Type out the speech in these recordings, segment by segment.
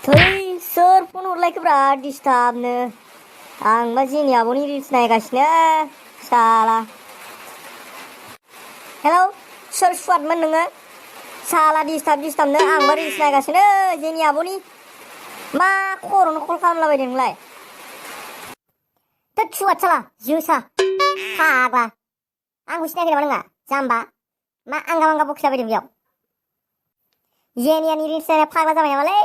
थै सोर फन हरलायखोब्रा डिस्टार्बनो आंबा जोंनि आब'नि रिल्स नायगासिनो साला हेलौ सोर सुवादमोन नोङो साला डिस्टार्बनो आंबा रिल्स नायगासिनो जोंनि आब'नि मा खर'नो कल खालामलाबायदों नोंलाय थोद सुवाद साला जोसा फाग्ला आंखौ सिनायाखै नामा नोंहा जाम्बा मा आंगा बखिलाबायदों बेयाव जेनियानि रिल्स नायनाया फाग्ला जाबाय नामालै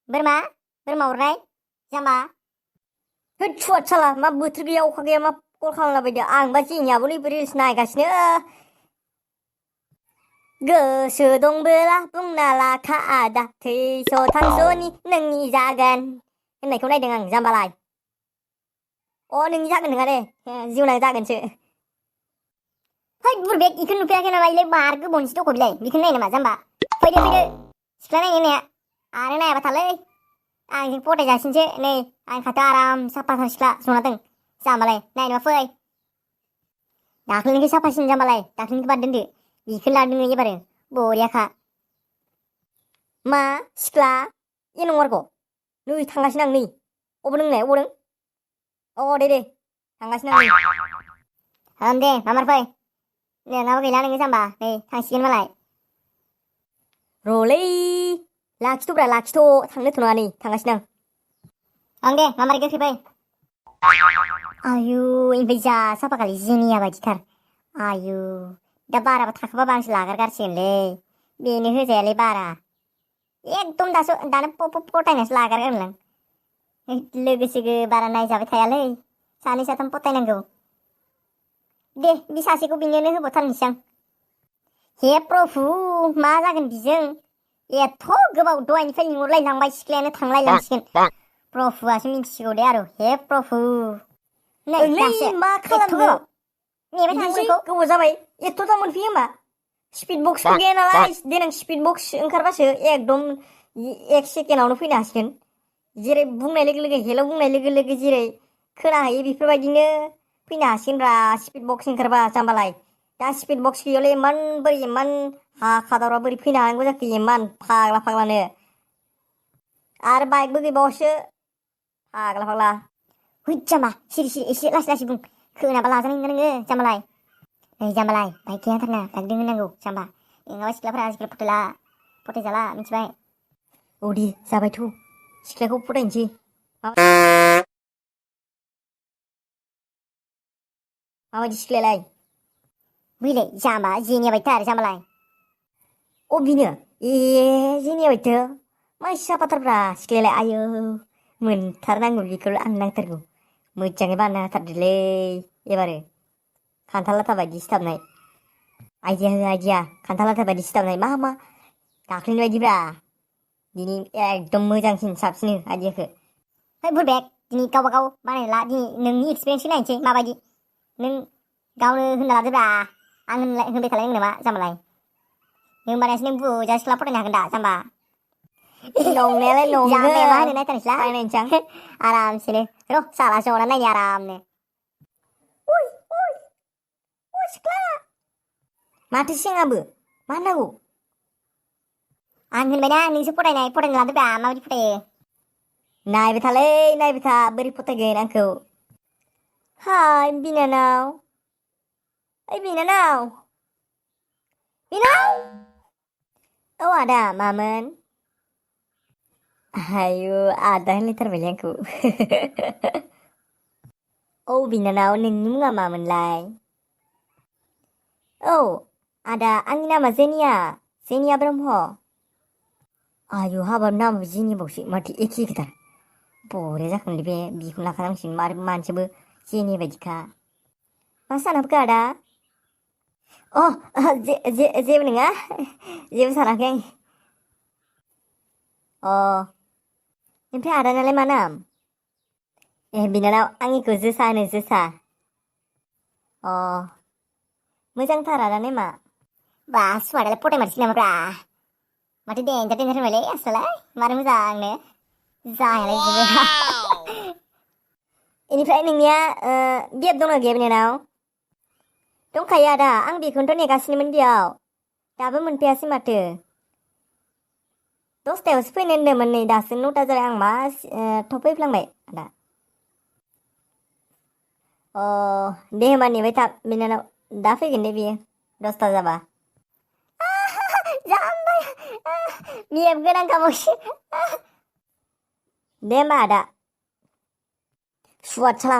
बोरमा अरनाय जाम्बा होद सुवाद साला मा बोथोर गैया अखा गैया मा कल खालामलाबायदों आंबा जोंनि आब'नि रिल्स नायगासिनो गोसो दंबोला बुंना लाखा आदा थैस' थांस'नि नोंनि जागोन होननायखौ नायदों आं जाम्बालाय नोंनि जागोन नङा दे जिउना जागोनसो है बुरबेक इखौ नुफेराखै नामा इलाय बार गोबावनिसो दख' बिलाय बेखौनो नाय नामा जाम्बा फैदो सिख्ला नायनो होननाया आरो नायाबा थालै आंजों पटाय जासिनसो नै आं खाथियाव आराम साफा सिख्ला जना दं जाम्बालाय नायनोबा फै दाख्लैनिखौ साफासिन जाम्बालाय दाख्लैनिखौ बाद दोनदो बिखौ लादों नों एबारो बरियाखा मा सिख्ला ए नंमारगौ नै थांगासिनो आं नै अबाव नोंलाय दे थांगासिनो आं नै दे मामार फै नोंहाबो गैला नोङो जाम्बा नै थांसिगोन मालाय रलै लाखिथ'ब्रा थांनोथ' नङा नै थांगासिनो आं दे मामार गोख्रै फै आयु ओमफ्राय जा साफाखालि जिनिया बायदिथार आयु दा बाराबा थाखोबा आंसो लागारगारसिगोनलै बेनो होजायालै बारा एकदम दानो पटायनासो लागारगोनलां लोगोसेबो बारा नायजाबाय थायालै सानै साथाम पटायनांगौ दे बे सासेखौ बिनोनो होबावथारनोसै आं हे प्रभु मा जागोन बिजों एथ' गोबाव दहायनिफ्राय लिंहरलायलांबाय सिख्लायानो थांलायलांसिगोन प्रभुआसो मिन्थिसिगौ दे आरो हे प्रभु नै मा खालामनो नेबाय थानांगौ गोबाव जाबाय एथ' दा मोनफैयो होमबा स्पिड बक्सबो गैया नालाय देनां स्पिड बक्स ओंखारबासो एकदम 1 सेकेन्डआवनो फैनो हासिगोन जेरै बुंनाय लोगो लोगो हेल' बुंनाय लोगो लोगो जेरै खोनाहायो बेफोरबायदिनो फैनो हासिगोनब्रा स्पिड बक्स ओंखारबा जाम्बालाय दा स्पिड बक्स गैयालै इमान हाखादावरा बोरै फैनो हानांगौ जाखो इमान फाग्लानो आरो बाइकबो गैबावासो फाग्ला है जाम्बा सिरि एसे लासै बुं खोनाबा लाजानाय नङा नोङो जाम्बालाय नै जाम्बालाय बाइक गैया थारना बाइक दों होननांगौ जाम्बा नङाबा सिख्लाफोरा आजिखालि फथायजाला मिथिबाय दे जाबायथ' सिख्लाखौ फथायनोसै माबायदि सिख्लायालाय बैलाय जाम्बा जेनिया बायदिथार जाम्बालाय बिनो जेनिया बायदिथ' मा साफाथारब्रा सिख्लायालाय आयौ मोनथारनांगौ बेखौ आं नांथारगौ मोजाङै बानायना होथारदोलै एबारो खान्थाल लाथा बायदि सिथाबनाय आइदिया खान्थाल लाथा बायदि सिथाबनाय मा दाख्लैनि बायदिब्रा दिनै एकदम मोजांसिन साबसिन आइदियाखौ है बुरबेक दिनै गावबागाव बानायला दिनै नोंनि एक्सपिरियेन्सखौ नायनोसै माबायदि नों गावनो होनना लादोब्रा आं होनबाय थालाय नामा जाम्बालाय नों बानायसै नों बुरजा सिख्ला फरायनो हागोन दा जाम्बा नंनायालाय नंगौ जाम्बाया मा होनो नायथारनोसैला नायनोसै आरामसेनो र' साला ज'ना नायनि आरामनो सिख्ला माथो सेङाबो मा होननांगौ आं होनबायना नोंसो फरायनो लादोब्रा माबायदि फरायो नायबाय था बोरै फथायगोन आंखौ हाय बिनानाव ओइ बिनानाव औ आदा मामोन आयु आदा होनलायथारबायलै आंखौ औ बिनानाव नोंनि मुङा मामोनलाय औ आदा आंनि नामा जेनिया ब्रह्म आयु हाबाब नामाबो जेनिबावसो माथो एखे खोथा बरिया जागोनलै बे बिखौ लाखानांसिगोन मानसियाबो जेनि बायदिखा मा सानाखै आदा जेबो नङा जेबो सानाखै ओमफ्राय आदानालाय मा नाम बिनानाव आंनिखौ जोसा होनो जोसा मोजांथार आदा नेमा बा सुवादालाय फटाय मारसै नामाब्रा माथो देन्जार होनबायलै आसलाय मारै मोजांनो जायालाय जोबो बेनिफ्राय नोंनिया बियाब दंना गैया बिनानाव दंखायो आदा आं बेखौनोथ' नेगासिनोमोन बेयाव दाबो मोनफैयासै माथो 10थायावसो फैनो होन्दोंमोन नै दासो 9ता जाबाय आं मा थाब फैफ्लांबाय आदा अ दे होमबा नेबाय था बिनानाव दा फैगोन दे बियो 10ता जाबा जाम्बाय बिहेब गोनां खामावसो दे होमबा आदा सुवाद साला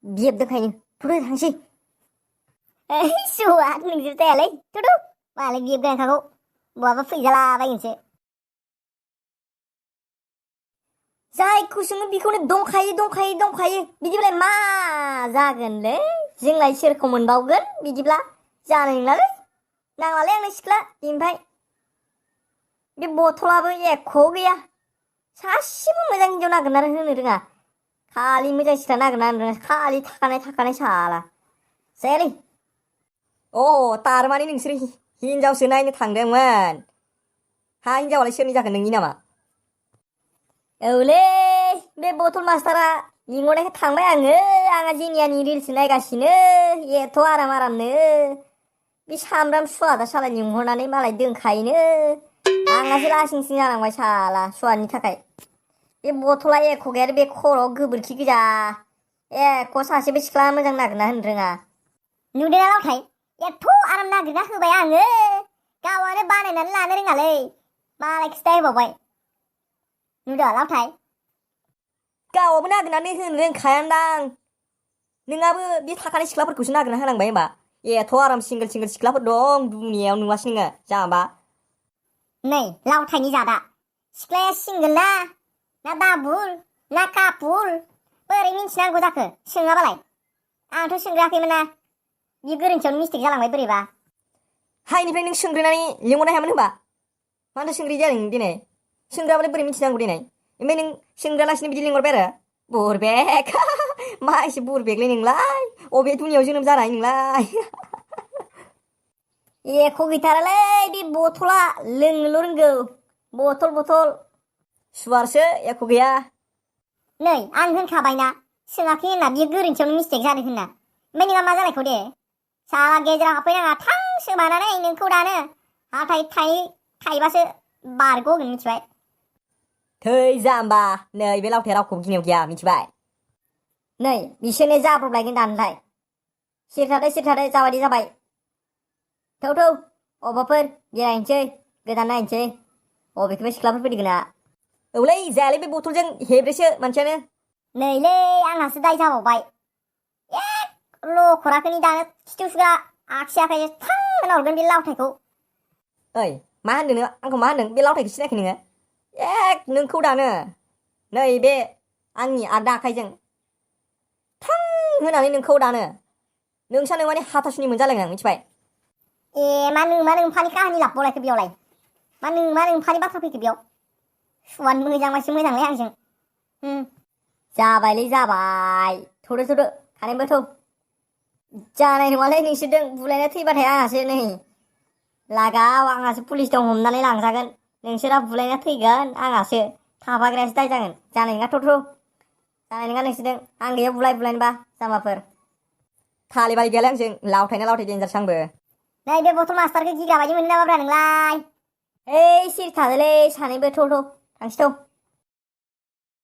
बिहेबदोंखायनो थुदो थांसै सुवाद नोंजों जायालै थुदो मालाय बिहेब गोनांखाखौ बहाबा फैजालाबायगोनसो जायखौ सोङो बेखौनो दंखायो बिदिब्लालाय मा जागोनलै जोंलाय सोरखौ मोनबावगोन बिदिब्ला जानाय नंलालै नांलालै आंनो सिख्ला दिनैनिफ्राय बे बथलाबो एख' गैया सासेबो मोजां हिनजाव नागिरना होनो रोङा खालि मोजां सिख्ला नागिरना होनो रोङा खालि थाखानाय साला जायालै तारमाने नोंसोर हिनजावसो नायनो थांदोंमोन हा हिनजावालाय सोरनि जाखो नोंनि नामा औलै बे बथल मास्टारा लिंहरनायखाय थांबाय आंहा जेनियानि रिल्स नायगासिनो एथ' आरामनो बे सामब्राम सुवादा साला लिंहरनानै मालाय दोनखायोनो आंहासो लासिंसिं जालांबाय साला सुवादनि थाखाय बे बथला एख' गैया बे खर'आव गोबोरखि गोजा एख' सासेबो सिख्ला मोजां नागिरना होनो रोङा नुदोंना लावथाय एथ' आराम नागिरना होबाय आङो गावआनो बानायनानै लानो रोङालै मालायखौसो दायबावबाय नुदों लावथाय गावआबो नागिरनानै होनो रोंखायानदां नोंहाबो बे थाखानाय सिख्लाफोरखौसो नागिरना होनांबाय होमबा एथ' आराम सिंगोल सिख्लाफोर दं दुनियायाव नुवासै नोङो जाम्बा नै लावथायनि जादा सिख्लाया सिंगोल ना दाबुल ना कापुल बोरै मिन्थिनांगौ जाखो सोङाबालाय आंथ' सोंग्रायाखैमोन ना बे गोरोन्थियावनो मिस्टेक जालांबाय बोरैबा हायनिफ्राय नों सोंग्रोनानै लिंहरनो हायामोन होनबा मानोथो सोंग्रि जादों दिनै सोंग्राबालाय बोरै मिथिनांगौ दिनै ओमफ्राय नों सोंग्रालासिनो बिदि लिंहरबाय आरो बुरबेक मा एसे बुरबेकलै नोंलाय अबे दुनियाव जोनोम जानाय नोंलाय एख' गैथारालै बे बथला लोंनोल' रोंगौ बथल सुवारसो एख' गैया नै आं होनखाबायना सोङाखै होनना बियो गोरोन्थियावनो मिस्टेक जादों होनना ओमफ्राय नोंहा मा जालायखौ दे साला गेजेराव हाबफैनाङा थांसो मानानै नोंखौ दानो हाथाय थाइबासो बारग'गोन मिथिबाय थै जाम्बा नै बे लावथाया रावखौबो गिनायाव गैया मिथिबाय नै बिसोरनो जाब्रबलायगोन दानोलाय सिरथादो जाबायदि जाबाय थौ अबावबाफोर बेरायनोसै गोदान नायनोसै अबेखौबा सिख्लाफोर फैदों ना औलै जायालै बे बथलजों हेब्रेसो मानसियानो नैलै आंहासो दाय जाबावबाय लखराखोनि दानो खिथु सुग्रा आगसि आखाइजों थां होना हरगोन बे लावथायखौ ओइ मा होनदों नों आंखौ मा होनदों बे लावथायखौ सिनायाखै नोङो नोंखौ दानो नै बे आंनि आगदा आखाइजों थां होनानै नोंखौ दानो नोंसानो माने हाथासुनि मोनजालायगोन आं मिथिबाय मा नोंफानि काहानि लाबबावलायखो बेयावलाय मा नोंफानि बाथ्रा फैखो बेयाव सुवान मोजांबासो मोजांलै आंजों जाबायलै जाबाय थौदो खानायबो थौ जानाय नङालै नोंसोरजों बुलायना थैबाथाय आंहासो नै लागाव आंहासो पुलिस दं हमनानै लांजागोन नोंसोरा बुलायना थैगोन आंहासो थाफाग्रायासो दाय जागोन जानाय नङा थौ जानाय नङा नोंसोरजों आं गैया बुलायनोबा जाम्बाफोर थालिबालि गैयालै आंजों लावथायना लावथाय देनजारसो आंबो नै बे बथल मास्टारखौ गिग्रा बायदि मोनो नामाब्रा नोंलाय ओइ सिरि थादोलै सानैबो थौ थांसै थौ